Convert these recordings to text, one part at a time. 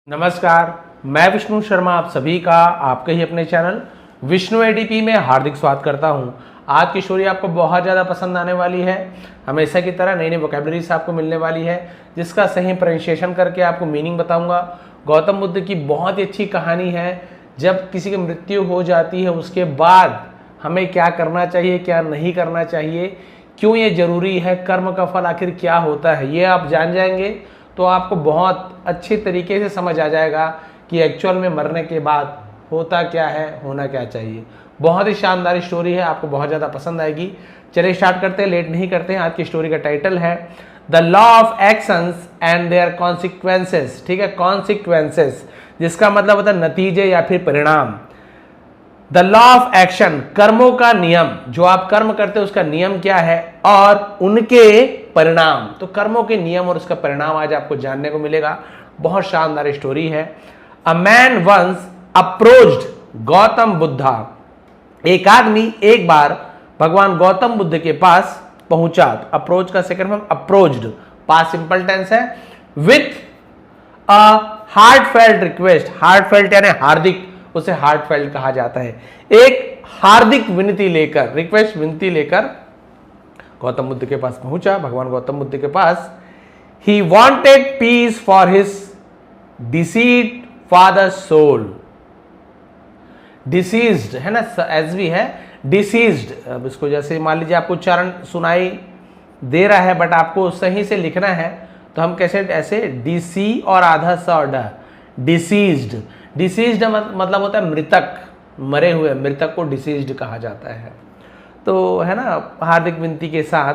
नमस्कार, मैं विष्णु शर्मा आप सभी का आपके ही अपने चैनल विष्णु एडीपी में हार्दिक स्वागत करता हूं। आज की स्टोरी आपको बहुत ज़्यादा पसंद आने वाली है। हमेशा की तरह नई नई वोकैबुलरीज आपको मिलने वाली है, जिसका सही प्रोनाउंसिएशन करके आपको मीनिंग बताऊंगा। गौतम बुद्ध की बहुत ही अच्छी कहानी है। जब किसी की मृत्यु हो जाती है उसके बाद हमें क्या करना चाहिए, क्या नहीं करना चाहिए, क्यों ये जरूरी है, कर्म का फल आखिर क्या होता है, ये आप जान जाएंगे तो आपको बहुत अच्छी तरीके से समझ आ जाएगा कि एक्चुअल में मरने के बाद होता क्या है, होना क्या चाहिए। बहुत ही शानदार स्टोरी है, आपको बहुत ज़्यादा पसंद आएगी। चलिए स्टार्ट करते हैं, लेट नहीं करते हैं। आज की स्टोरी का टाइटल है the law of actions and their consequences. ठीक है, कॉन्सिक्वेंसेस जिसका मतलब होता है नतीजे या फिर परिणाम। द लॉ ऑफ एक्शन, कर्मों का नियम, जो आप कर्म करते हैं उसका नियम क्या है और उनके परिणाम। तो कर्मों के नियम और उसका परिणाम आज आपको जानने को मिलेगा। बहुत शानदार स्टोरी है। A man once approached Gautama Buddha. एक आदमी एक बार भगवान गौतम बुद्ध के पास पहुंचा। अप्रोच का second form approached, past simple tense है। With a heartfelt request, heartfelt यानी हार्दिक, उसे हार्टफेल्ट कहा जाता है। एक हार्दिक विनती लेकर, रिक्वेस्ट विनती लेकर गौतम बुद्ध के पास पहुंचा। भगवान गौतम बुद्ध के पास ही wanted peace for his deceased father soul. Deceased है ना, एज भी है डिसीज्ड। अब इसको जैसे मान लीजिए आपको उच्चारण सुनाई दे रहा है बट आपको सही से लिखना है, तो हम कैसे, ऐसे डीसी और आधा सा और ड, डिसीज्ड। डिसीज्ड मतलब होता है मृतक, मरे हुए, मृतक को डिसीज्ड कहा जाता है। तो है ना, हार्दिक विनती के साथ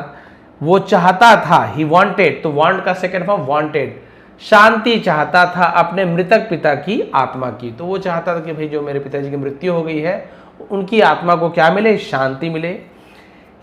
वो चाहता था, ही वांटेड, तो वांट का सेकंड फॉर्म वांटेड, शांति चाहता था अपने मृतक पिता की आत्मा की। तो वो चाहता था कि भाई जो मेरे पिताजी की मृत्यु हो गई है उनकी आत्मा को क्या मिले, शांति मिले।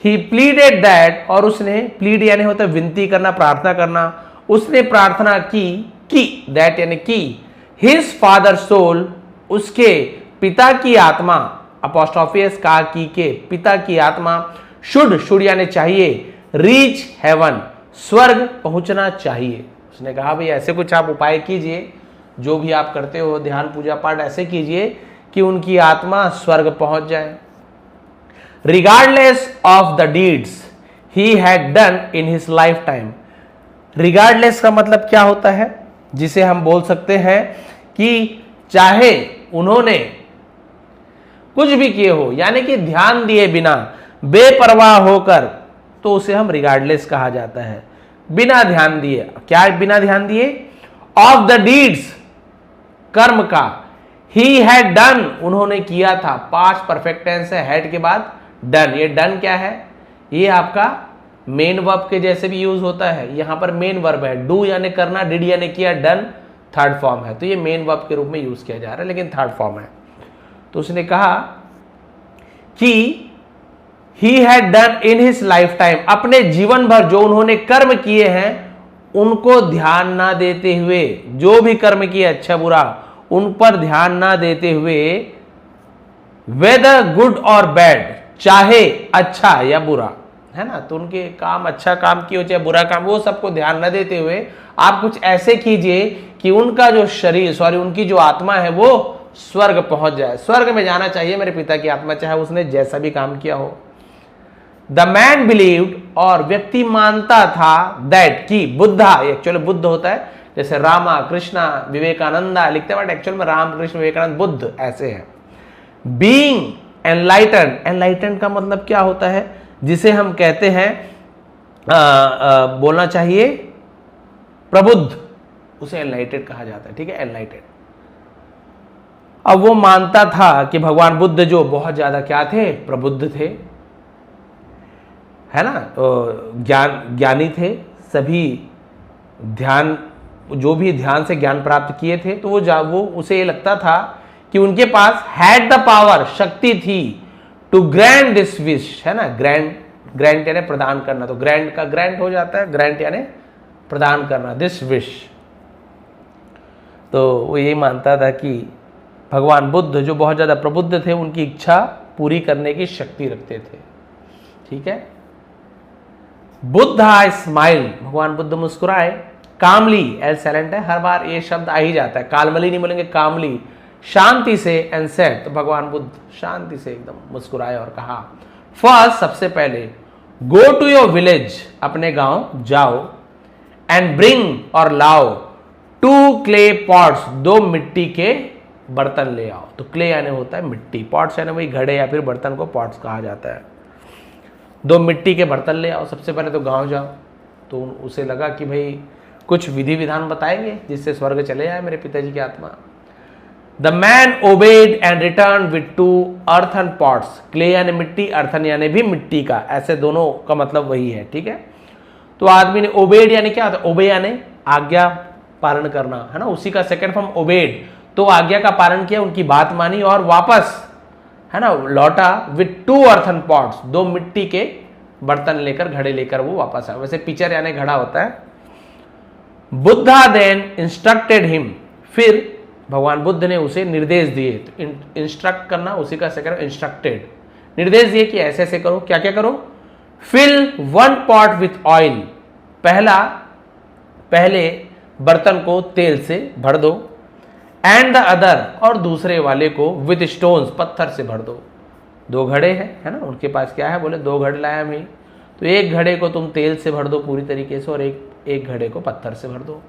ही प्लीडेड दैट, और उसने, प्लीड यानी होता है विनती करना, प्रार्थना करना, उसने प्रार्थना की दैट यानी की, हिज फादर सोल, उसके पिता की आत्मा, अपोस्ट्रोफियस का की के, पिता की आत्मा, शुड यानी चाहिए, रीच हेवन, स्वर्ग पहुंचना चाहिए। उसने कहा भाई ऐसे कुछ आप उपाय कीजिए, जो भी आप करते हो ध्यान पूजा पाठ ऐसे कीजिए कि उनकी आत्मा स्वर्ग पहुंच जाए। Regardless of the deeds he had done in his life time. Regardless का मतलब क्या होता है, जिसे हम बोल सकते हैं कि चाहे उन्होंने कुछ भी किए हो, यानी कि ध्यान दिए बिना, बेपरवाह होकर, तो उसे हम रिगार्डलेस कहा जाता है। बिना ध्यान दिए, क्या बिना ध्यान दिए, ऑफ द डीड्स, कर्म का, ही हैड डन, उन्होंने किया था, पास्ट परफेक्ट टेंस है, हैड के बाद डन। ये डन क्या है, ये आपका मेन वर्ब के जैसे भी यूज होता है। यहां पर मेन वर्ब है, डू यानी करना, डिड यानी किया, डन थर्ड फॉर्म है। तो ये मेन वर्ब के रूप में यूज किया जा रहा है, लेकिन थर्ड फॉर्म है। तो उसने कहा कि he had done in his life time, अपने जीवन भर जो उन्होंने कर्म किए हैं उनको ध्यान ना देते हुए, जो भी कर्म किए अच्छा बुरा उन पर ध्यान ना देते हुए, वेदर गुड और बैड, चाहे अच्छा या बुरा, है ना, तो उनके काम, अच्छा काम किए चाहे बुरा काम, वो सबको ध्यान न देते हुए आप कुछ ऐसे कीजिए कि उनका जो शरीर, उनकी जो आत्मा है वो स्वर्ग पहुंच जाए, स्वर्ग में जाना चाहिए मेरे पिता की आत्मा, चाहे उसने जैसा भी काम किया हो। द मैन बिलीव्ड, और व्यक्ति मानता था, दैट की, बुद्धा, एक्चुअली बुद्ध होता है, जैसे रामा, कृष्णा, विवेकानंदा लिखते हैं, बट एक्चुअल में राम, कृष्ण, विवेकानंद, बुद्ध ऐसे है। बीइंग एनलाइटन, एनलाइटन का मतलब क्या होता है, जिसे हम कहते हैं बोलना चाहिए प्रबुद्ध, उसे एनलाइटेड कहा जाता है। ठीक है, एनलाइटेड। अब वो मानता था कि भगवान बुद्ध जो बहुत ज्यादा क्या थे, प्रबुद्ध थे, है ना, ज्ञानी थे, सभी ध्यान, जो भी ध्यान से ज्ञान प्राप्त किए थे, तो वो उसे ये लगता था कि उनके पास हैड द पावर, शक्ति थी, टू ग्रैंड दिस विश, है ना, ग्रैंड यानी प्रदान करना, तो ग्रैंड का ग्रैंड हो जाता है, ग्रैंड यानी प्रदान करना, दिस विश। तो वो यही मानता था कि भगवान बुद्ध जो बहुत ज्यादा प्रबुद्ध थे, उनकी इच्छा पूरी करने की शक्ति रखते थे। ठीक है, बुद्धा स्माइल, भगवान बुद्ध मुस्कुराए, कामली, एल साइलेंट है, हर बार ये शब्द आ ही जाता है, कालमली नहीं बोलेंगे, कामली, शांति से, एंड सेड, तो भगवान बुद्ध शांति से एकदम मुस्कुराए और कहा, फर्स्ट, सबसे पहले, गो टू योर विलेज, अपने गांव जाओ, एंड ब्रिंग और लाओ 2 क्ले पॉट्स, 2 मिट्टी के बर्तन ले आओ। तो क्ले यानी होता है मिट्टी, पॉट्स यानी वही घड़े या फिर बर्तन को पॉट्स कहा जाता है। 2 मिट्टी के बर्तन ले आओ। सबसे पहले तो गांव जाओ, तो उसे लगा कि भाई कुछ विधि विधान बताएंगे जिससे स्वर्ग चले जाए मेरे पिताजी की आत्मा। The man obeyed and return with 2 earthen pots, clay यानी मिट्टी, अर्थन यानी भी मिट्टी का, ऐसे दोनों का मतलब वही है, ठीक है। तो आदमी ने, ओबेड यानी क्या होता है, ओबे यानी आज्ञा पालन करना, है ना, उसी का सेकंड फॉर्म ओबेड, तो आज्ञा का पालन किया, उनकी बात मानी और वापस, है ना, लौटा विथ 2 earthen pots, 2 मिट्टी के बर्तन लेकर, घड़े लेकर वो वापस आया। वैसे पिचर यानी घड़ा होता है। बुद्धा देन इंस्ट्रक्टेड हिम, फिर भगवान बुद्ध ने उसे निर्देश दिए। तो इंस्ट्रक्ट करना उसी का सेकंड, इंस्ट्रक्टेड, निर्देश दिए कि ऐसे ऐसे करो, क्या क्या करो, फिल 1 pot विथ ऑयल, पहले बर्तन को तेल से भर दो, एंड द अदर, और दूसरे वाले को विथ स्टोन्स, पत्थर से भर दो। 2 घड़े हैं, है ना, उनके पास क्या है, बोले 2 घड़े लाया मैं, तो एक घड़े को तुम तेल से भर दो पूरी तरीके से और एक घड़े को पत्थर से भर दो।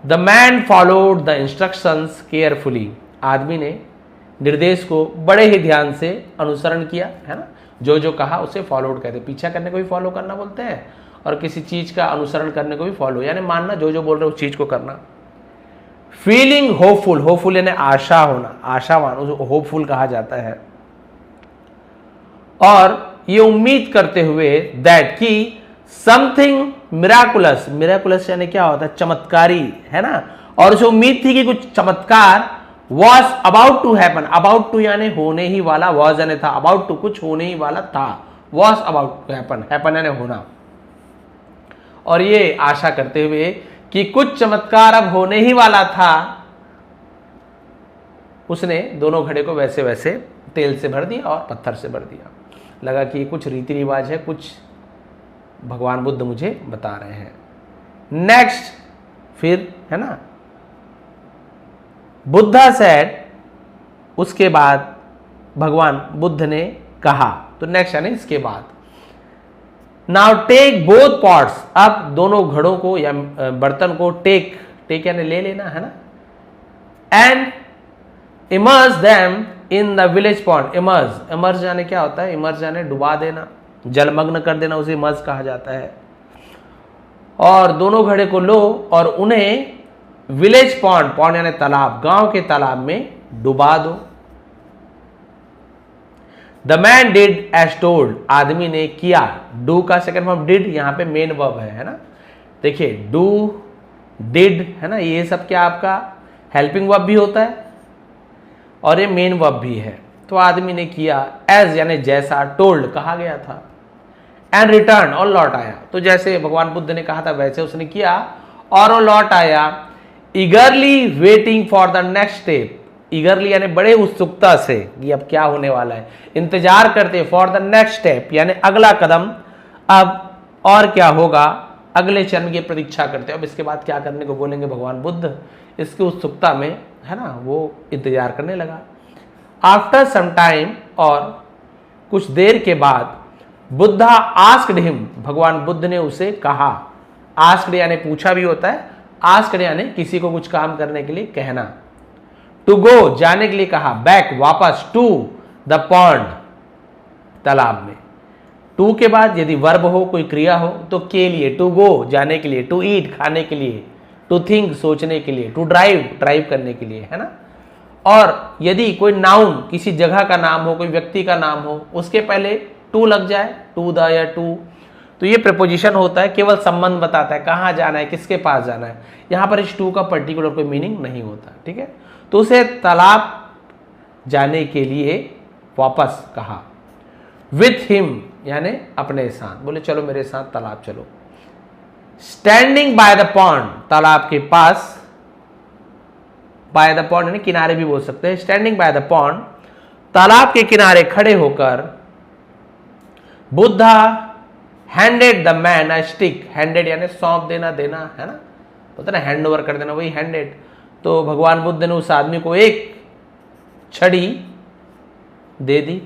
The man followed the instructions carefully, आदमी ने निर्देश को बड़े ही ध्यान से अनुसरण किया, है ना, जो जो कहा उसे फॉलोड कहते हैं। पीछा करने को भी फॉलो करना बोलते हैं, और किसी चीज का अनुसरण करने को भी फॉलो, यानी मानना, जो जो बोल रहे उस चीज को करना। फीलिंग होपफुल, होपफुल यानी आशा होना, आशावान, उसको होपफुल कहा जाता है। और ये उम्मीद करते हुए दैट कि समथिंग मिराकुलस, मिराकुलस यानी क्या होता है, चमत्कारी, है ना, और उसे उम्मीद थी कि कुछ चमत्कार was about to happen, about to यानी होने ही वाला, वॉज यानी था, अबाउट टू कुछ होने ही वाला था, was about to happen, happen यानी होना। और ये आशा करते हुए कि कुछ चमत्कार अब होने ही वाला था, उसने दोनों घड़े को वैसे वैसे तेल से भर दिया और पत्थर से भर दिया। लगा कि कुछ रीति रिवाज है, कुछ भगवान बुद्ध मुझे बता रहे हैं। नेक्स्ट, फिर, है ना, बुद्धा सेड, उसके बाद भगवान बुद्ध ने कहा, तो नेक्स्ट यानी इसके बाद, नाउ टेक बोथ पॉट्स, अब दोनों घड़ों को या बर्तन को टेक यानी ले लेना, है ना, and immerse them in the village pond, immerse जाने क्या होता है, इमर्स जाने डुबा देना, जलमग्न कर देना, उसे इमर्स कहा जाता है। और दोनों घड़े को लो और उन्हें विलेज पॉन्ड, पॉन्ड यानी तालाब, गांव के तालाब में डुबा दो। The man did as told, आदमी ने किया, डू का सेकंड फॉर्म डिड, यहां पे मेन वर्ब है ना, देखिए डू, डिड, है ना, ये सब क्या आपका हेल्पिंग वर्ब भी होता है और ये मेन वर्ब भी है। तो आदमी ने किया, एज यानी जैसा, टोल्ड कहा गया था, एंड रिटर्न और लौट आया, तो जैसे भगवान बुद्ध ने कहा था वैसे उसने किया और वो लौट आया। ईगरली waiting for the next step, ईगरली यानी बड़े उत्सुकता से, ये अब क्या होने वाला है, इंतजार करते, फॉर द नेक्स्ट स्टेप यानी अगला कदम, अब और क्या होगा, अगले चरण की प्रतीक्षा करते, अब इसके बाद क्या करने को बोलेंगे भगवान बुद्ध, इसकी उत्सुकता में, है ना, वो इंतजार करने लगा। आफ्टर सम टाइम, और कुछ देर के बाद, बुद्धा आस्क्ड हिम, भगवान बुद्ध ने उसे कहा, आस्क्ड यानी पूछा भी होता है, आस्क्ड यानी किसी को कुछ काम करने के लिए कहना। टू गो जाने के लिए कहा, बैक वापस, टू द पॉन्ड तालाब में। टू के बाद यदि वर्ब हो, कोई क्रिया हो, तो के लिए, टू गो जाने के लिए, टू ईट खाने के लिए, टू थिंक सोचने के लिए, टू ड्राइव करने के लिए, है ना। और यदि कोई नाउन, किसी जगह का नाम हो, कोई व्यक्ति का नाम हो, उसके पहले टू लग जाए, टू द या टू, तो ये प्रीपोजिशन होता है, केवल संबंध बताता है, कहाँ जाना है, किसके पास जाना है। यहां पर इस टू का पर्टिकुलर कोई मीनिंग नहीं होता, ठीक है। तो उसे तालाब जाने के लिए वापस कहा, विथ हिम यानी अपने साथ, बोले चलो मेरे साथ तालाब चलो। स्टैंडिंग बाय द पॉन्ड, तालाब के पास, बाय द पॉन्ड यानी किनारे भी बोल सकते हैं, स्टैंडिंग बाय द पॉन्ड, तालाब के किनारे खड़े होकर, Buddha handed the man a stick, handed यानी सौंप देना, देना है ना, होता है ना हैंड ओवर कर देना, वही हैंडेड। तो भगवान बुद्ध ने उस आदमी को एक छड़ी दे दी।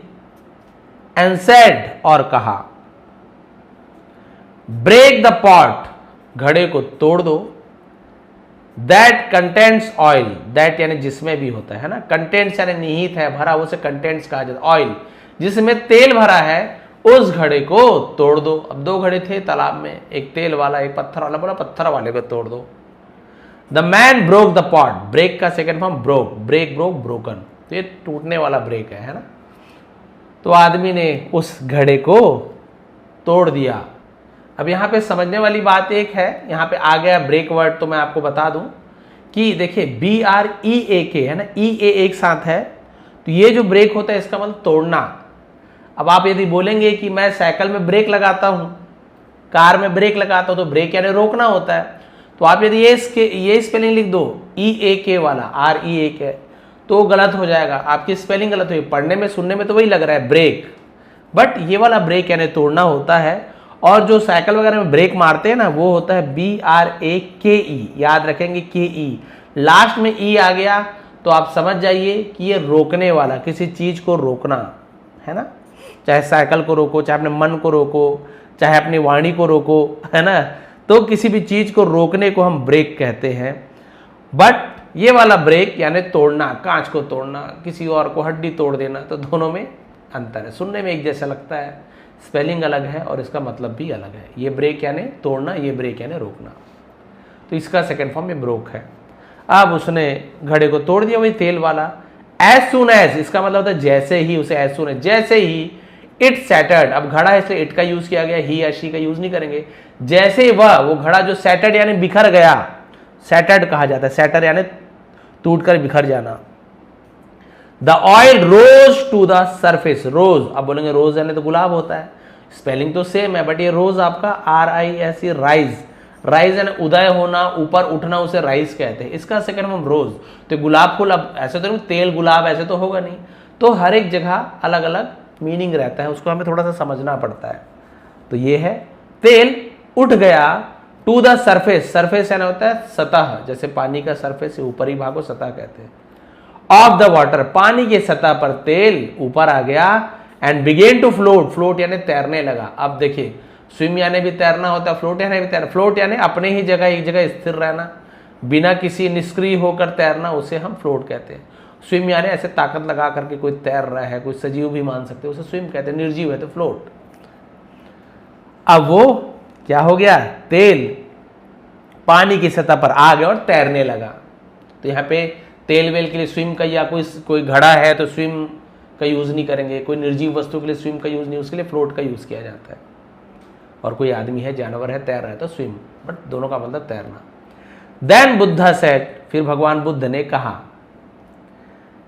एंड सेड, और कहा, ब्रेक द पॉट, घड़े को तोड़ दो, दैट कंटेंट्स ऑयल, दैट यानी जिसमें भी होता है ना, कंटेंट्स यानी निहित है, भरा, उसे कंटेंट्स कहा जाता है। ऑयल जिसमें तेल भरा है उस घड़े को तोड़ दो। अब दो घड़े थे तालाब में, एक तेल वाला एक पत्थर वाला, बोला पत्थर वाले को तोड़ दो। The man broke the pot, break का second form broke, break broke broken, तो ये टूटने वाला ब्रेक है ना। तो आदमी ने उस घड़े को तोड़ दिया। अब यहां पे समझने वाली बात एक है, यहां पे आ गया ब्रेक वर्ड, तो मैं आपको बता दूं कि देखिए BREAK है ना, EA एक साथ है, तो ये जो ब्रेक होता है इसका मतलब तोड़ना। अब आप यदि बोलेंगे कि मैं साइकिल में ब्रेक लगाता हूं, कार में ब्रेक लगाता हूं, तो ब्रेक यानी रोकना होता है, तो आप यदि ये स्पेलिंग लिख दो EAK वाला, REAK, तो गलत हो जाएगा, आपकी स्पेलिंग गलत हुई। पढ़ने में सुनने में तो वही लग रहा है ब्रेक, बट ये वाला ब्रेक यानी तोड़ना होता है। और जो साइकिल वगैरह में ब्रेक मारते हैं ना, वो होता है BRAKE, याद रखेंगे KE, लास्ट में E आ गया तो आप समझ जाइए कि ये रोकने वाला, किसी चीज को रोकना है ना, चाहे साइकिल को रोको, चाहे अपने मन को रोको, चाहे अपनी वाणी को रोको, है ना, तो किसी भी चीज को रोकने को हम ब्रेक कहते हैं। बट ये वाला ब्रेक यानी तोड़ना, कांच को तोड़ना, किसी और को हड्डी तोड़ देना, तो दोनों में अंतर है। सुनने में एक जैसा लगता है, स्पेलिंग अलग है और इसका मतलब भी अलग है। ये ब्रेक यानी तोड़ना, ये ब्रेक यानी रोकना, तो इसका सेकंड फॉर्म में ब्रोक है। अब उसने घड़े को तोड़ दिया, वही तेल वाला। एज सुन एज, इसका मतलब होता है जैसे ही, उसे एज सुन एज, जैसे ही, इट सैटर्ड, अब घड़ा है इसलिए इट का यूज किया गया, ही या शी का यूज नहीं करेंगे। जैसे वो घड़ा जो सैटर्ड यानी बिखर गया, सैटर्ड कहा जाता है, सैटर यानी टूटकर बिखर जाना। The oil rose to the surface, rose, अब बोलेंगे रोज यानी तो गुलाब होता है, स्पेलिंग तो सेम है, बट ये रोज आपका RISE, राइज, राइज यानी उदय होना, ऊपर उठना, उसे राइज कहते हैं। इसका सेकंड फॉर्म रोज। तो गुलाब फूल, अब ऐसे तो नहीं तेल गुलाब ऐसे तो होगा नहीं, तो हर एक जगह अलग अलग मीनिंग रहता है, उसको हमें थोड़ा सा समझना पड़ता है। तो ये है तेल उठ गया, टू द सरफेस, सरफेस यानी होता है सतह, जैसे पानी का सरफेस ऊपरी भाग को सतह कहते हैं। ऑफ द वाटर, पानी की सतह पर तेल ऊपर आ गया। And began to float, float यानी तैरने लगा। अब देखिए स्विम यानी भी तैरना होता है, फ्लोट यानी भी तैरना। फ्लोट यानी अपने ही जगह, एक जगह स्थिर रहना, बिना किसी निष्क्रिय होकर तैरना, उसे हम फ्लोट कहते हैं। स्विम यानी ऐसे ताकत लगा करके कोई तैर रहा है, कोई सजीव भी मान सकते हैं, उसे स्विम कहते हैं। निर्जीव है तो फ्लोट। अब वो क्या हो गया, तेल पानी की सतह पर आ गया और तैरने लगा। तो यहाँ पे तेल वेल के लिए स्विम का, या कोई घड़ा है तो स्विम का यूज नहीं करेंगे, कोई निर्जीव वस्तु के लिए स्विम का यूज नहीं, उसके लिए फ्लोट का यूज किया जाता है। और कोई आदमी है, जानवर है, तैर रहा है तो स्विम, बट दोनों का मतलब तैरना। देन बुद्धा सेड, फिर भगवान बुद्ध ने कहा,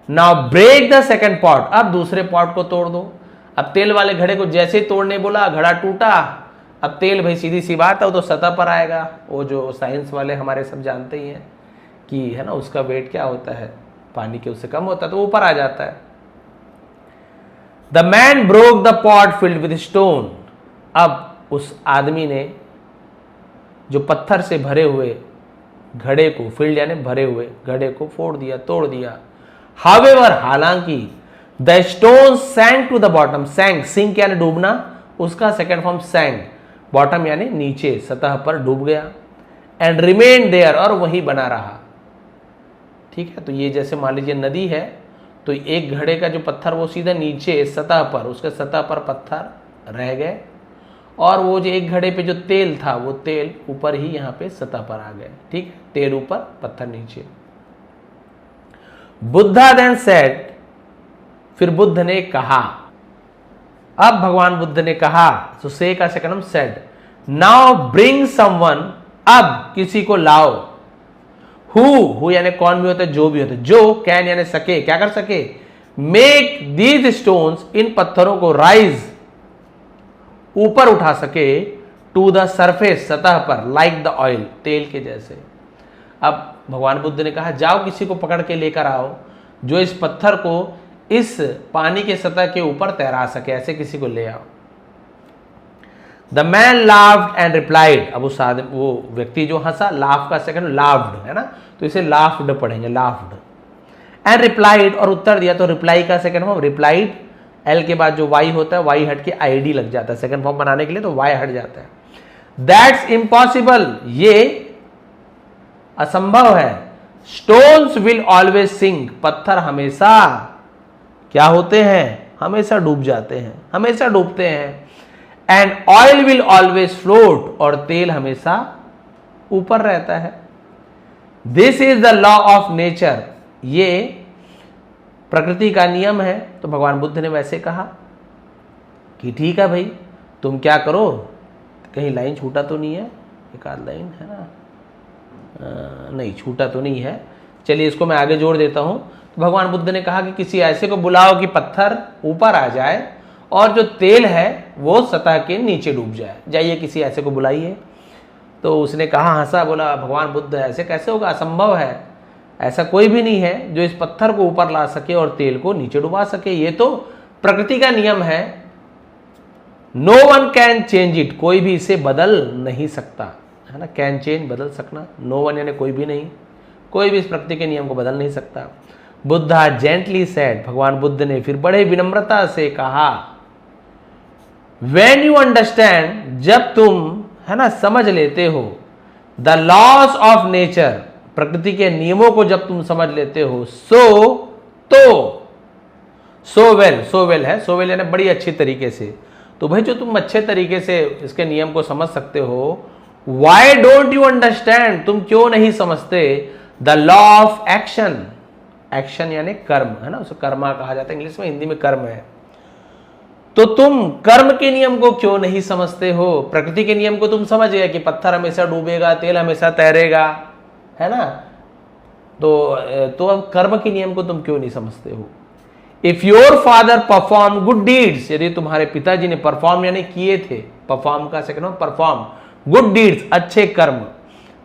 now break the second pot, अब दूसरे पॉट को तोड़ दो। अब तेल वाले घड़े को जैसे तोड़ने बोला, घड़ा टूटा। अब तेल भाई सीधी सी बात है, वो तो सतह पर आएगा, वो जो साइंस वाले हमारे सब जानते ही हैं कि है ना, उसका वेट क्या होता है, पानी के उससे कम होता है, तो ऊपर आ जाता है। The man broke the pot filled with stone, अब उस आदमी ने जो पत्थर से भरे हुए घड़े को, फील्ड यानी भरे हुए घड़े को फोड़ दिया, तोड़ दिया। हावेवर, हालांकि, the stone sank to the bottom, sank, sink यानी डूबना, उसका सेकेंड फॉर्म सैंक, बॉटम यानी नीचे, सतह पर डूब गया। एंड रिमेन देयर, और वही बना रहा। ठीक है, तो ये जैसे मान लीजिए नदी है, तो एक घड़े का जो पत्थर वो सीधा नीचे सतह पर, उसके सतह पर पत्थर रह गए, और वो जो एक घड़े पे जो तेल था, वो तेल ऊपर ही यहाँ पे सतह पर आ गए। ठीक, तेल ऊपर पत्थर नीचे। बुद्धा देन सेड, फिर बुद्ध ने कहा, अब भगवान बुद्ध ने कहा, तो से का second said, now bring someone, अब किसी को लाओ। हु यानी कौन भी होता है, जो भी होता है, जो, कैन यानी सके, क्या कर सके, मेक दीज स्टोन्स, इन पत्थरों को, राइज, ऊपर उठा सके, टू द सरफेस, सतह पर, लाइक द ऑयल, तेल के जैसे। अब भगवान बुद्ध ने कहा, जाओ किसी को पकड़ के लेकर आओ जो इस पत्थर को इस पानी के सतह के ऊपर तैरा सके, ऐसे किसी को ले आओ। The man laughed and replied, अब उस आदमी वो व्यक्ति जो हंसा, लाफ का सेकंड लाफ्ड है ना, तो इसे लाफ्ड पढ़ेंगे, लाफ्ड। एंड रिप्लाइड, और उत्तर दिया, तो रिप्लाई का सेकंड फॉर्म रिप्लाइड, एल के बाद जो वाई होता है वाई हट के आईडी लग जाता है सेकंड फॉर्म बनाने के लिए, तो वाई हट जाता है। दैट्स इम्पॉसिबल, ये असंभव है। स्टोन्स विल ऑलवेज सिंक, पत्थर हमेशा क्या होते हैं, हमेशा डूब जाते हैं, हमेशा डूबते हैं। And oil will always float, और तेल हमेशा ऊपर रहता है। This is the law of nature, ये प्रकृति का नियम है। तो भगवान बुद्ध ने वैसे कहा कि ठीक है भाई, तुम क्या करो, कहीं लाइन छूटा तो नहीं है, एक आध लाइन है ना, नहीं छूटा तो नहीं है, चलिए इसको मैं आगे जोड़ देता हूं। तो भगवान बुद्ध ने कहा कि किसी ऐसे को बुलाओ कि पत्थर ऊपर आ जाए और जो तेल है वो सतह के नीचे डूब जाए, जाइए किसी ऐसे को बुलाइए। तो उसने कहा, हंसा, बोला भगवान बुद्ध ऐसे कैसे होगा, असंभव है, ऐसा कोई भी नहीं है जो इस पत्थर को ऊपर ला सके और तेल को नीचे डुबा सके, ये तो प्रकृति का नियम है। No one can change it, कोई भी इसे बदल नहीं सकता, है ना, कैन चेंज बदल सकना, नो वन यानी कोई भी नहीं, कोई भी इस प्रकृति के नियम को बदल नहीं सकता। बुद्धा जेंटली सेड, भगवान बुद्ध ने फिर बड़े विनम्रता से कहा, व्हेन यू अंडरस्टैंड, जब तुम, है ना, समझ लेते हो, द लॉज ऑफ नेचर, प्रकृति के नियमों को जब तुम समझ लेते हो, सो वेल है, सो वेल यानी बड़ी अच्छी तरीके से। तो भाई जो तुम अच्छे तरीके से इसके नियम को समझ सकते हो, वाई डोंट यू अंडरस्टैंड, तुम क्यों नहीं समझते, the law of action, action यानी कर्म, है ना, उसे कर्मा कहा जाता है इंग्लिश में, हिंदी में कर्म है। तो तुम कर्म के नियम को क्यों नहीं समझते हो, प्रकृति के नियम को तुम समझ गए कि पत्थर हमेशा डूबेगा, तेल हमेशा तैरेगा, है ना, तो अब कर्म के नियम को तुम क्यों नहीं समझते हो। If your father perform good deeds, यदि तुम्हारे पिताजी ने परफॉर्म यानी किए थे, परफॉर्म का सेकंड परफॉर्म, गुड डीड्स अच्छे कर्म,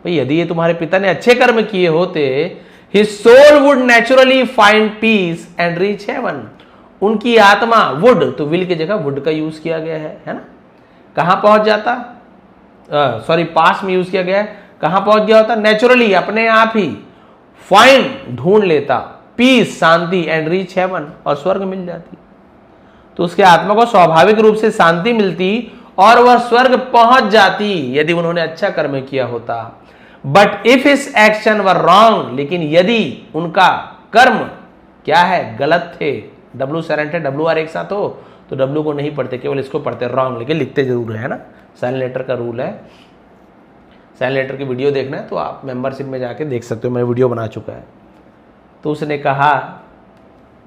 भाई यदि ये तुम्हारे पिता ने अच्छे कर्म किए होते, his soul would naturally find peace and reach heaven, उनकी आत्मा, वुड तो विल की जगह वुड का यूज किया गया है ना, कहां पहुंच जाता, सॉरी पास में यूज किया गया है, कहां पहुंच गया होता, नेचुरली अपने आप ही, फाइंड ढूंढ लेता, पीस शांति, एंड रीच हेवन और स्वर्ग मिल जाती। तो उसके आत्मा को स्वाभाविक रूप से शांति मिलती और वह स्वर्ग पहुंच जाती यदि उन्होंने अच्छा कर्म किया होता। But if his action were wrong, लेकिन यदि उनका कर्म क्या है, गलत थे, डब्ल्यू साइलेंट है, डब्ल्यू आर एक साथ हो तो डब्ल्यू को नहीं पढ़ते, केवल इसको पढ़ते रॉन्ग, लेकिन लिखते जरूर है ना, साइलेंट लेटर का रूल है। साइलेंट लेटर की वीडियो देखना है तो आप मेंबरशिप में जाके देख सकते हो, मैं वीडियो बना चुका है। तो उसने कहा,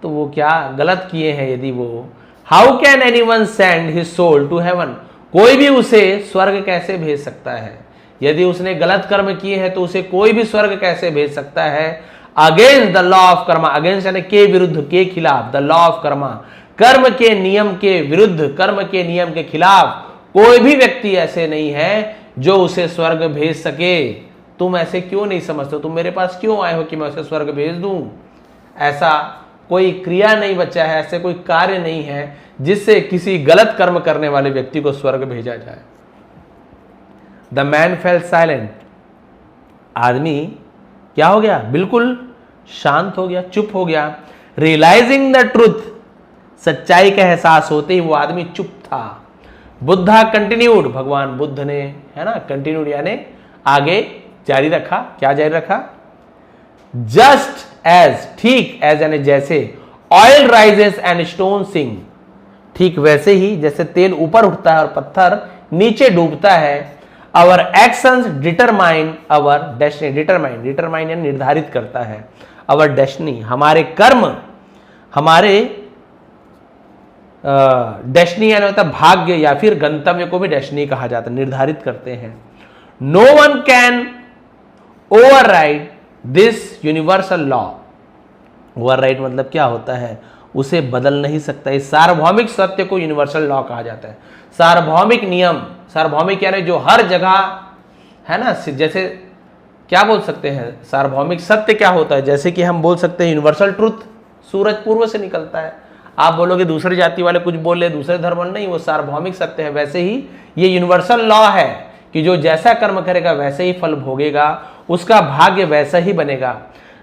तो वो क्या गलत किए हैं यदि वो, how can anyone send his soul to heaven, कोई भी उसे स्वर्ग कैसे भेज सकता है, यदि उसने गलत कर्म किए हैं तो उसे कोई भी स्वर्ग कैसे भेज सकता है। Against the law of Karma, against यानी के विरुद्ध, के खिलाफ, द लॉ ऑफ कर्मा, कर्म के नियम के विरुद्ध, कर्म के नियम के खिलाफ कोई भी व्यक्ति ऐसे नहीं है जो उसे स्वर्ग भेज सके। तुम ऐसे क्यों नहीं समझते, तुम मेरे पास क्यों आए हो कि मैं उसे स्वर्ग भेज दूं, ऐसा कोई क्रिया नहीं बचा है, ऐसे कोई कार्य नहीं है जिससे किसी गलत कर्म करने वाले व्यक्ति को स्वर्ग भेजा जाए। द मैन फेल साइलेंट, आदमी क्या हो गया, बिल्कुल शांत हो गया, चुप हो गया। रियलाइजिंग द ट्रूथ, सच्चाई का एहसास होते ही वो आदमी चुप था। बुद्धा कंटिन्यूड, भगवान बुद्ध ने, है ना, कंटिन्यूड यानी आगे जारी रखा, क्या जारी रखा, जस्ट एज, ठीक एज यानी जैसे, oil rises and stone sink, ठीक वैसे ही जैसे तेल ऊपर उठता है और पत्थर नीचे डूबता है। Our actions determine our destiny, determine यानी निर्धारित करता है, आवर डेस्टिनी, हमारे कर्म, हमारे डेस्टिनी यानी होता है भाग्य या फिर गंतव्य को भी डेस्टिनी कहा जाता है, निर्धारित करते हैं। No one can override this universal law, override मतलब क्या होता है, उसे बदल नहीं सकता। इस सार्वभौमिक सत्य को यूनिवर्सल लॉ कहा जाता है, सार्वभौमिक नियम, सार्वभौमिक यानी जो हर जगह, है ना, जैसे क्या बोल सकते हैं, सार्वभौमिक सत्य क्या होता है, जैसे कि हम बोल सकते हैं यूनिवर्सल ट्रूथ, सूरज पूर्व से निकलता है, आप बोलोगे दूसरी जाति वाले कुछ बोल रहे, दूसरे धर्म वाले, नहीं, वो सार्वभौमिक सत्य है। वैसे ही ये यूनिवर्सल लॉ है कि जो जैसा कर्म करेगा वैसे ही फल भोगेगा, उसका भाग्य वैसा ही बनेगा।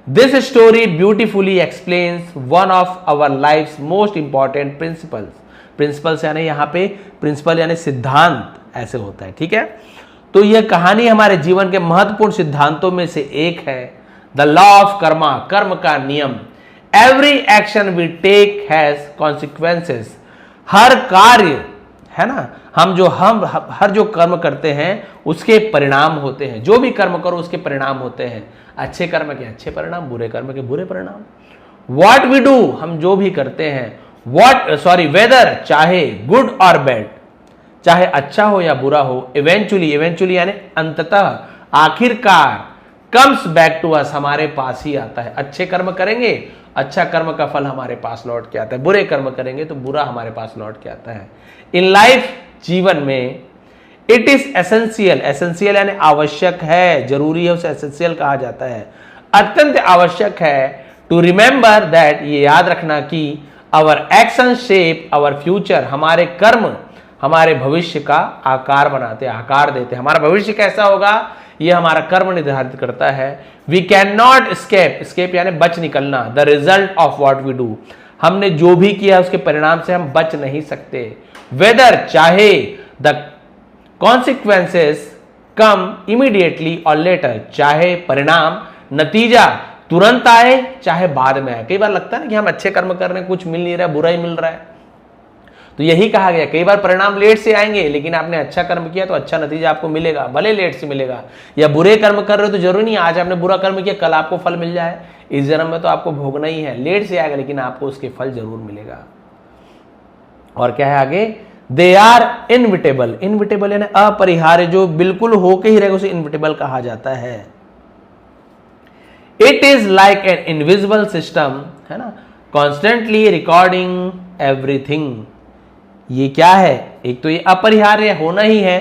This story beautifully explains one of our life's most important principles. Principles यानी यहाँ पे प्रिंसिपल यानी सिद्धांत ऐसे होता है, ठीक है। तो यह कहानी हमारे जीवन के महत्वपूर्ण सिद्धांतों में से एक है। द लॉ ऑफ कर्मा, कर्म का नियम। Every action we take has consequences. हर कार्य है ना, हम हर जो कर्म करते हैं उसके परिणाम होते हैं। जो भी कर्म करो उसके परिणाम होते हैं। अच्छे कर्म के अच्छे परिणाम, बुरे कर्म के बुरे परिणाम। व्हाट वी डू, हम जो भी करते हैं, वेदर, चाहे गुड और बैड, चाहे अच्छा हो या बुरा हो, इवेंचुअली यानी अंततः, आखिरकार, कम्स बैक टू अस, हमारे पास ही आता है। अच्छे कर्म करेंगे, अच्छा कर्म का फल हमारे पास लौट के आता है। बुरे कर्म करेंगे तो बुरा हमारे पास लौट के आता है। इन लाइफ, जीवन में, इट इज एसेंशियल यानी आवश्यक है, जरूरी है, उसे एसेंशियल कहा जाता है, अत्यंत आवश्यक है। टू रिमेंबर दैट, ये याद रखना कि our action shape our future, हमारे कर्म हमारे भविष्य का आकार बनाते, आकार देते। हमारा भविष्य कैसा होगा ये हमारा कर्म निर्धारित करता है। वी कैन नॉट escape यानी बच निकलना, the result of what we do, हमने जो भी किया उसके परिणाम से हम बच नहीं सकते। वेदर, चाहे, द कॉन्सिक्वेंसेस कम इमीडिएटली और लेटर, चाहे परिणाम, नतीजा तुरंत आए चाहे बाद में आए। कई बार लगता है ना कि हम अच्छे कर्म कर रहे हैं, कुछ मिल नहीं रहा है, बुरा ही मिल रहा है। तो यही कहा गया, कई बार परिणाम लेट से आएंगे, लेकिन आपने अच्छा कर्म किया तो अच्छा नतीजा आपको मिलेगा, भले लेट से मिलेगा। या बुरे कर्म कर रहे हो तो जरूरी नहीं आज आपने बुरा कर्म किया कल आपको फल मिल जाए। इस जन्म में तो आपको भोगना ही है, लेट से आएगा लेकिन आपको उसके फल जरूर मिलेगा। और क्या है आगे, दे आर इनविटेबल यानी अपरिहार्य, जो बिल्कुल होके ही रहेगा उसे इनविटेबल कहा जाता है। It is like an invisible system, है ना, कॉन्स्टेंटली रिकॉर्डिंग एवरीथिंग। ये क्या है, एक तो ये अपरिहार्य होना ही है,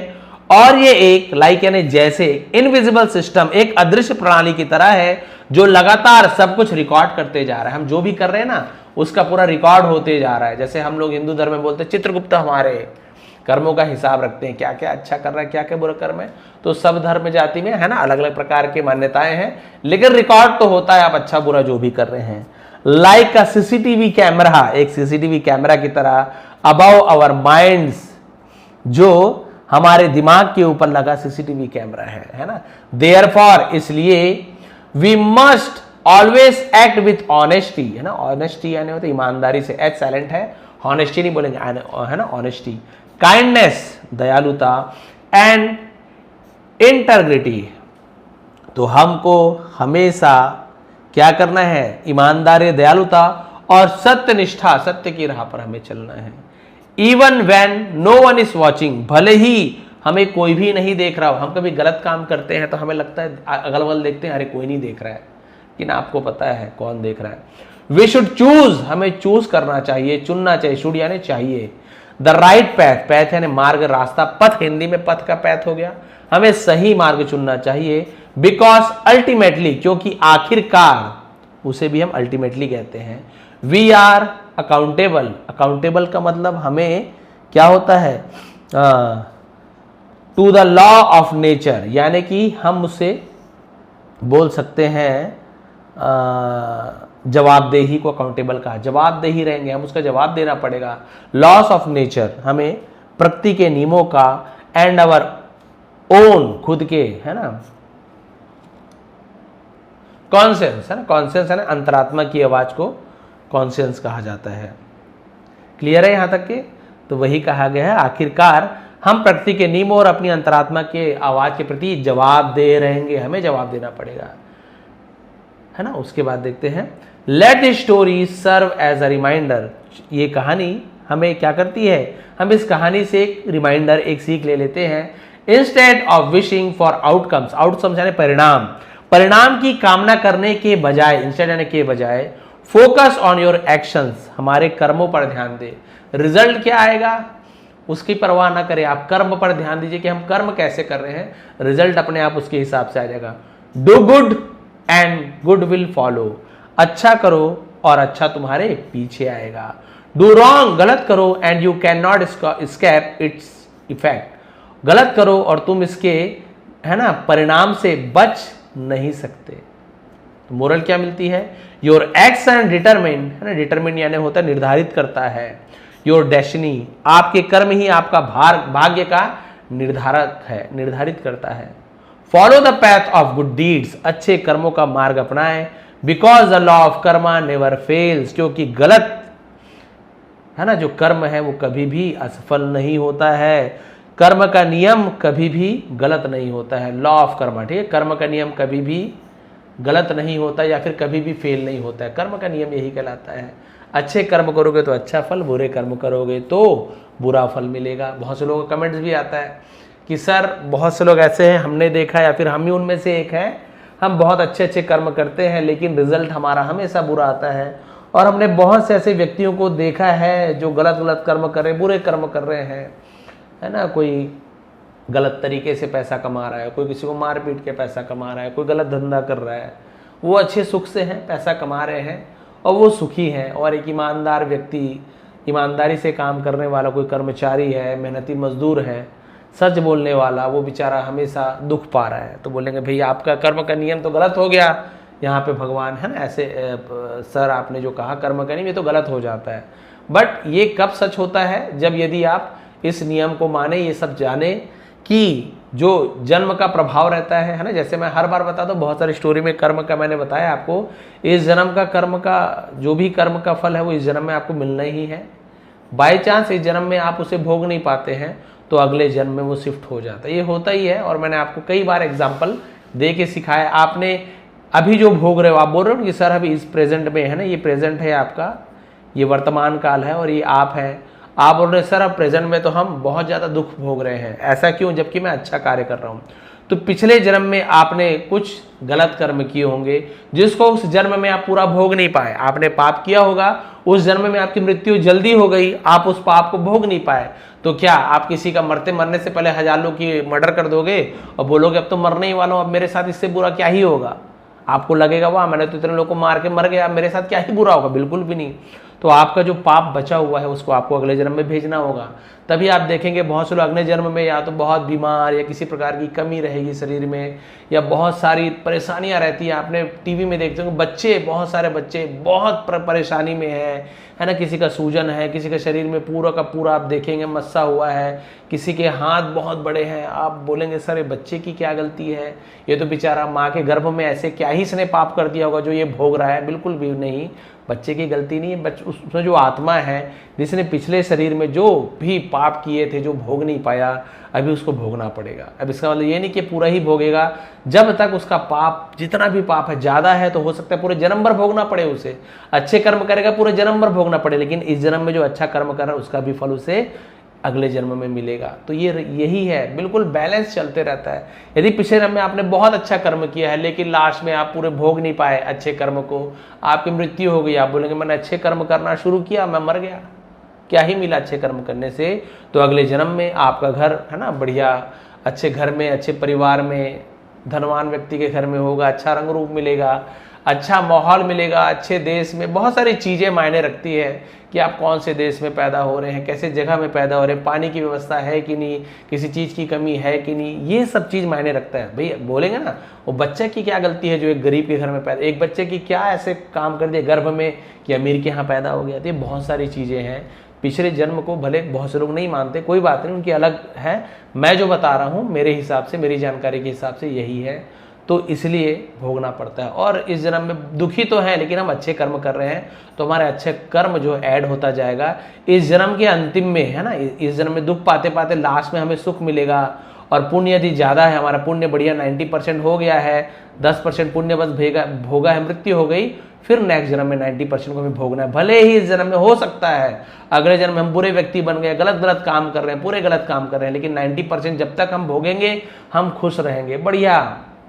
और ये एक लाइक यानी जैसे, इनविजिबल सिस्टम, एक अदृश्य प्रणाली की तरह है जो लगातार सब कुछ रिकॉर्ड करते जा रहा है। हम जो भी कर रहे हैं ना उसका पूरा रिकॉर्ड होते जा रहा है। जैसे हम लोग हिंदू धर्म में बोलते हैं चित्रगुप्त हमारे कर्मों का हिसाब रखते हैं, क्या क्या अच्छा कर रहा है, क्या क्या बुरा कर्म है। तो सब धर्म जाति में है ना अलग अलग प्रकार की मान्यताएं हैं, लेकिन रिकॉर्ड तो होता है आप अच्छा बुरा जो भी कर रहे हैं। लाइक अ सीसीटीवी कैमरा, एक सीसीटीवी कैमरा की तरह, अबव आवर माइंड्स, जो हमारे दिमाग के ऊपर लगा सीसीटीवी कैमरा है ना। देयरफॉर, इसलिए, we must always act with honesty, है ना, ऑनेस्टी यानी होता है ईमानदारी से, एच साइलेंट है, ऑनेस्टी नहीं बोलेंगे, है ना, ऑनेस्टी, काइंडनेस, दयालुता, एंड इंटेग्रिटी। तो हमको हमेशा क्या करना है, ईमानदारी, दयालुता और सत्यनिष्ठा, सत्य की राह पर हमें चलना है। Even when no one is watching, भले ही हमें कोई भी नहीं देख रहा हो। हम कभी गलत काम करते हैं तो हमें लगता है, अगल बगल देखते हैं, अरे कोई नहीं देख रहा है, लेकिन आपको पता है कौन देख रहा है। वी शुड चूज, हमें चूज करना चाहिए, चुनना चाहिए, शुड यानी चाहिए, द राइट पैथ, पैथ यानी मार्ग, रास्ता, पथ हिंदी में पथ का पैथ हो गया, हमें सही मार्ग चुनना चाहिए। बिकॉज अल्टीमेटली, क्योंकि आखिरकार, उसे भी हम अल्टीमेटली कहते हैं। वी आर अकाउंटेबल, अकाउंटेबल का मतलब हमें क्या होता है, to the law of nature, यानी कि हम उसे बोल सकते हैं जवाबदेही को अकाउंटेबल कहा, जवाबदेही रहेंगे, हम उसका जवाब देना पड़ेगा। लॉस ऑफ नेचर, हमें प्रकृति के नियमों का, एंड अवर ओन, खुद के, है ना, कॉन्शियंस, है ना, कॉन्शियंस है ना, अंतरात्मा की आवाज को कॉन्शियंस कहा जाता है। क्लियर है यहां तक के? तो वही कहा गया है, आखिरकार हम प्रकृति के नियमों और अपनी अंतरात्मा के आवाज के प्रति जवाब दे रहेंगे, हमें जवाब देना पड़ेगा, है ना। उसके बाद देखते हैं, let this story serve as a reminder, ये कहानी हमें क्या करती है, हम इस कहानी से एक रिमाइंडर, एक सीख ले लेते हैं। Instead of wishing for outcomes, outcomes यानी परिणाम, परिणाम की कामना करने के बजाय, इंस्टेड यानी के बजाय, फोकस ऑन योर एक्शंस, हमारे कर्मों पर ध्यान दे। रिजल्ट क्या आएगा उसकी परवाह ना करें, आप कर्म पर ध्यान दीजिए कि हम कर्म कैसे कर रहे हैं, रिजल्ट अपने आप उसके हिसाब से आ जाएगा। Do good and good will follow, अच्छा करो और अच्छा तुम्हारे पीछे आएगा। डू रॉन्ग, गलत करो, and you can not escape its effect, गलत करो और तुम इसके है ना परिणाम से बच नहीं सकते। तो मोरल क्या मिलती है? योर एक्शन डिटरमिन, है ना, डिटरमिन यानी होता है निर्धारित करता है, योर डेस्टिनी, आपके कर्म ही आपका भाग्य का निर्धारित करता है। Follow the path of good deeds, अच्छे कर्मों का मार्ग अपनाएं, because the law of Karma never fails, क्योंकि गलत है ना जो कर्म है वो कभी भी असफल नहीं होता है, कर्म का नियम कभी भी गलत नहीं होता है, लॉ ऑफ कर्मा, ठीक है, कर्म का नियम कभी भी गलत नहीं होता या फिर कभी भी फेल नहीं होता है, कर्म का नियम यही कहलाता है। अच्छे कर्म करोगे तो अच्छा फल, बुरे कर्म करोगे तो बुरा फल मिलेगा। बहुत से लोगों का कमेंट्स भी आता है कि सर बहुत से लोग ऐसे हैं, हमने देखा या फिर हम ही उनमें से एक है, हम बहुत अच्छे अच्छे कर्म करते हैं लेकिन रिजल्ट हमारा हमेशा बुरा आता है, और हमने बहुत से ऐसे व्यक्तियों को देखा है जो गलत गलत कर्म कर रहे हैं, बुरे कर्म कर रहे हैं, है ना, कोई गलत तरीके से पैसा कमा रहा है, कोई किसी को मार पीट के पैसा कमा रहा है, कोई गलत धंधा कर रहा है, वो अच्छे सुख से हैं, पैसा कमा रहे हैं और वो सुखी हैं, और एक ईमानदार व्यक्ति, ईमानदारी से काम करने वाला कोई कर्मचारी है, मेहनती मजदूर है, सच बोलने वाला, वो बेचारा हमेशा दुख पा रहा है। तो बोलेंगे भाई आपका कर्म का नियम तो गलत हो गया, यहाँ पे भगवान है ना ऐसे सर आपने जो कहा कर्म का नियम ये तो गलत हो जाता है। बट ये कब सच होता है? जब यदि आप इस नियम को माने, ये सब जाने कि जो जन्म का प्रभाव रहता है ना, जैसे मैं हर बार बताता हूँ, बहुत सारी स्टोरी में कर्म का मैंने बताया आपको, इस जन्म का कर्म का जो भी कर्म का फल है वो इस जन्म में आपको मिलना ही है। बाय चांस इस जन्म में आप उसे भोग नहीं पाते हैं तो अगले जन्म में वो शिफ्ट हो जाता है, ये होता ही है। और मैंने आपको कई बार एग्जाम्पल दे के सिखाया। आपने अभी जो भोग रहे हो, आप बोल रहे हो कि सर अभी इस प्रेजेंट में है ना, ये प्रेजेंट है आपका, ये वर्तमान काल है और ये आप है, आप बोल रहे सर अब प्रेजेंट में तो हम बहुत ज़्यादा दुख भोग रहे हैं, ऐसा क्यों, जबकि मैं अच्छा कार्य कर रहा हूँ। तो पिछले जन्म में आपने कुछ गलत कर्म किए होंगे जिसको उस जन्म में आप पूरा भोग नहीं पाए, आपने पाप किया होगा, उस जन्म में आपकी मृत्यु जल्दी हो गई, आप उस पाप को भोग नहीं पाए। तो क्या आप किसी का मरने से पहले 1000 लोग की मर्डर कर दोगे और बोलोगे अब तो मरने ही वाला हूँ, अब मेरे साथ इससे बुरा क्या ही होगा? आपको लगेगा वाह मैंने तो इतने लोग को मार के मर गया, मेरे साथ क्या ही बुरा होगा? बिल्कुल भी नहीं। तो आपका जो पाप बचा हुआ है उसको आपको अगले जन्म में भेजना होगा। तभी आप देखेंगे बहुत से लोग अगले जन्म में या तो बहुत बीमार या किसी प्रकार की कमी रहेगी शरीर में, या बहुत सारी परेशानियां रहती है। आपने टीवी में देखते होंगे बच्चे, बहुत सारे बच्चे बहुत परेशानी में है ना, किसी का सूजन है, किसी के शरीर में पूरा का पूरा आप देखेंगे मस्सा हुआ है, किसी के हाथ बहुत बड़े हैं। आप बोलेंगे सर ये बच्चे की क्या गलती है, ये तो बेचारा माँ के गर्भ में ऐसे क्या ही इसने पाप कर दिया होगा जो ये भोग रहा है? बिल्कुल भी नहीं, बच्चे की गलती नहीं है। उसमें जो आत्मा है जिसने पिछले शरीर में जो भी पाप किए थे, जो भोग नहीं पाया, अभी उसको भोगना पड़ेगा। अब इसका मतलब ये नहीं कि पूरा ही भोगेगा, जब तक उसका पाप जितना भी पाप है ज़्यादा है तो हो सकता है पूरे जन्म भर भोगना पड़े उसे। अच्छे कर्म करेगा पूरे जन्म भर भोगना पड़े, लेकिन इस जन्म में जो अच्छा कर्म कर रहा है उसका भी फल उसे अगले जन्म में मिलेगा। तो यही है, बिल्कुल बैलेंस चलते रहता है। यदि पिछले जन्म में आपने बहुत अच्छा कर्म किया है लेकिन लास्ट में आप पूरे भोग नहीं पाए अच्छे कर्म को, आपकी मृत्यु हो गई, आप बोलेंगे मैंने अच्छे कर्म करना शुरू किया, मैं मर गया, क्या ही मिला अच्छे कर्म करने से? तो अगले जन्म में आपका घर है ना बढ़िया अच्छे घर में, अच्छे परिवार में, धनवान व्यक्ति के घर में होगा, अच्छा रंग रूप मिलेगा, अच्छा माहौल मिलेगा, अच्छे देश में। बहुत सारी चीज़ें मायने रखती है कि आप कौन से देश में पैदा हो रहे हैं, कैसे जगह में पैदा हो रहे हैं, पानी की व्यवस्था है कि नहीं, किसी चीज़ की कमी है कि नहीं, ये सब चीज़ मायने रखता है। भाई बोलेंगे ना वो बच्चे की क्या गलती है जो एक गरीब के घर में पैदा, एक बच्चे की क्या ऐसे काम कर दिया गर्भ में कि अमीर के यहाँ पैदा हो गया? तो ये बहुत सारी चीज़ें हैं। पिछले जन्म को भले बहुत से लोग नहीं मानते, कोई बात नहीं, उनकी अलग है। मैं जो बता रहा हूँ मेरे हिसाब से, मेरी जानकारी के हिसाब से यही है, तो इसलिए भोगना पड़ता है। और इस जन्म में दुखी तो है लेकिन हम अच्छे कर्म कर रहे हैं तो हमारे अच्छे कर्म जो ऐड होता जाएगा इस जन्म के अंतिम में, है ना। इस जन्म में दुख पाते पाते लास्ट में हमें सुख मिलेगा। और पुण्य यदि ज़्यादा है, हमारा पुण्य बढ़िया 90% हो गया है, 10% पुण्य बस भोगा है, मृत्यु हो गई, फिर नेक्स्ट जन्म में 90% को हमें भोगना है। भले ही इस जन्म में हो सकता है अगले जन्म में हम बुरे व्यक्ति बन गए, गलत गलत काम कर रहे हैं, पूरे गलत काम कर रहे हैं, लेकिन 90% जब तक हम भोगेंगे हम खुश रहेंगे, बढ़िया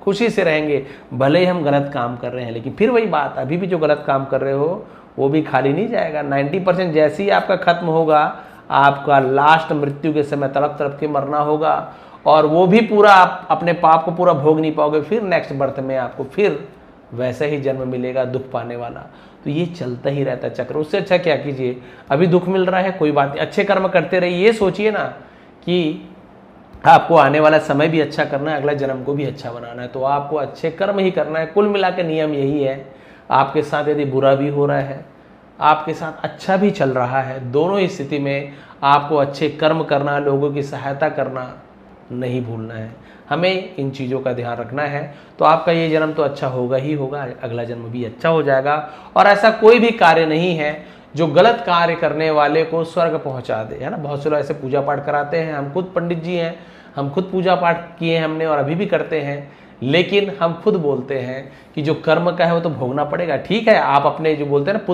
खुशी से रहेंगे। भले ही हम गलत काम कर रहे हैं लेकिन फिर वही बात, अभी भी जो गलत काम कर रहे हो वो भी खाली नहीं जाएगा। 90% जैसे ही आपका खत्म होगा, आपका लास्ट मृत्यु के समय तड़प तड़प के मरना होगा, और वो भी पूरा आप अपने पाप को पूरा भोग नहीं पाओगे। फिर नेक्स्ट बर्थ में आपको फिर वैसा ही जन्म मिलेगा दुख पाने वाला। तो ये चलता ही रहता है चक्र। उससे अच्छा क्या कीजिए, अभी दुख मिल रहा है कोई बात नहीं, अच्छे कर्म करते रहिए। ये सोचिए ना कि आपको आने वाला समय भी अच्छा करना है, अगला जन्म को भी अच्छा बनाना है, तो आपको अच्छे कर्म ही करना है। कुल मिला के नियम यही है। आपके साथ यदि बुरा भी हो रहा है, आपके साथ अच्छा भी चल रहा है, दोनों ही स्थिति में आपको अच्छे कर्म करना, लोगों की सहायता करना नहीं भूलना है। हमें इन चीज़ों का ध्यान रखना है। तो आपका ये जन्म तो अच्छा होगा ही होगा, अगला जन्म भी अच्छा हो जाएगा। और ऐसा कोई भी कार्य नहीं है जो गलत कार्य करने वाले को स्वर्ग पहुंचा दे, है ना। बहुत से लोग ऐसे पूजा पाठ कराते हैं, हम खुद पंडित जी हैं, हम खुद पूजा पाठ किए हैं हमने और अभी भी करते हैं, लेकिन हम खुद बोलते हैं कि जो कर्म का है वो तो भोगना पड़ेगा। ठीक है, आप अपने जो बोलते हैं ना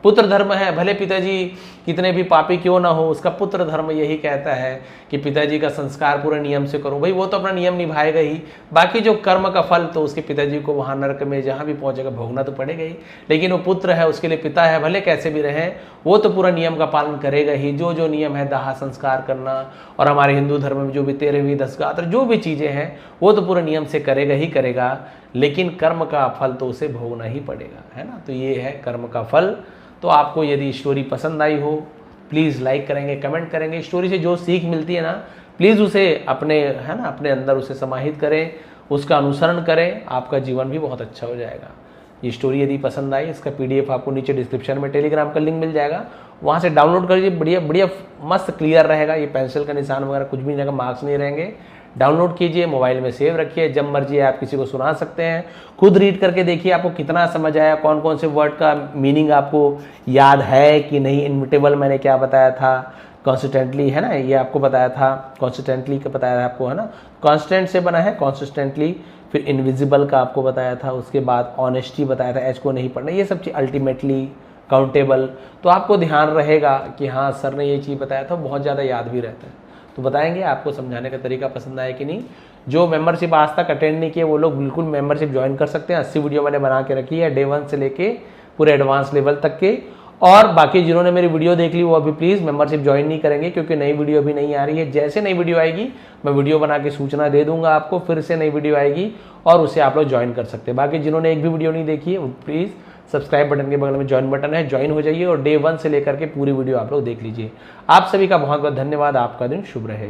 पुत्र धर्म है, भले पिताजी कितने भी पापी क्यों ना हो, उसका पुत्र धर्म यही कहता है कि पिताजी का संस्कार पूरे नियम से करो। भाई वो तो अपना नियम निभाएगा ही, बाकी जो कर्म का फल तो उसके पिताजी को वहाँ नरक में जहाँ भी पहुँचेगा भोगना तो पड़ेगा ही। लेकिन वो पुत्र है, उसके लिए पिता है, भले कैसे भी रहे, वो तो पूरा नियम का पालन करेगा ही। जो नियम है, दाह संस्कार करना, और हमारे हिंदू धर्म में जो भी 13वीं 10 गात्र जो भी चीज़ें हैं वो तो पूरे नियम से करेगा ही करेगा, लेकिन कर्म का फल तो उसे भोगना ही पड़ेगा, है ना। तो ये है कर्म का फल। तो आपको यदि स्टोरी पसंद आई हो, प्लीज़ लाइक करेंगे, कमेंट करेंगे। स्टोरी से जो सीख मिलती है ना, प्लीज़ उसे अपने, है ना, अपने अंदर उसे समाहित करें, उसका अनुसरण करें, आपका जीवन भी बहुत अच्छा हो जाएगा। ये स्टोरी यदि पसंद आई, इसका PDF आपको नीचे डिस्क्रिप्शन में टेलीग्राम का लिंक मिल जाएगा, वहाँ से डाउनलोड करिए। बढ़िया बढ़िया मस्त क्लियर रहेगा, ये पेंसिल का निशान वगैरह कुछ भी नहीं रहेगा, मार्क्स नहीं रहेंगे। डाउनलोड कीजिए, मोबाइल में सेव रखिए, जब मर्जी आप किसी को सुना सकते हैं। खुद रीड करके देखिए आपको कितना समझ आया, कौन कौन से वर्ड का मीनिंग आपको याद है कि नहीं। इनमिटेबल मैंने क्या बताया था, कॉन्सिस्टेंटली, है ना, ये आपको बताया था, कॉन्सिस्टेंटली का बताया था आपको, है ना, कॉन्स्टेंट से बना है कॉन्सिस्टेंटली। फिर इनविजिबल का आपको बताया था, उसके बाद ऑनेस्टी बताया था, एच को नहीं पढ़ना, ये सब चीज़, अल्टीमेटली, काउंटेबल। तो आपको ध्यान रहेगा कि हाँ सर ने ये चीज़ बताया था, बहुत ज़्यादा याद भी रहता है। तो बताएंगे आपको समझाने का तरीका पसंद आया कि नहीं। जो मेंबरशिप आज तक अटेंड नहीं किए वो लोग बिल्कुल मेंबरशिप ज्वाइन कर सकते हैं। 80 वीडियो मैंने बना के रखी है, डे 1 से लेके पूरे एडवांस लेवल तक के। और बाकी जिन्होंने मेरी वीडियो देख ली वो अभी प्लीज़ मेंबरशिप ज्वाइन नहीं करेंगे, क्योंकि नई वीडियो अभी नहीं आ रही है। जैसे नई वीडियो आएगी मैं वीडियो बना के सूचना दे दूंगा आपको, फिर से नई वीडियो आएगी और उसे आप लोग ज्वाइन कर सकते हैं। बाकी जिन्होंने एक भी वीडियो नहीं देखी है वो प्लीज़ सब्सक्राइब बटन के बगल में ज्वाइन बटन है, ज्वाइन हो जाइए और डे 1 से लेकर के पूरी वीडियो आप लोग देख लीजिए। आप सभी का बहुत बहुत धन्यवाद। आपका दिन शुभ रहे।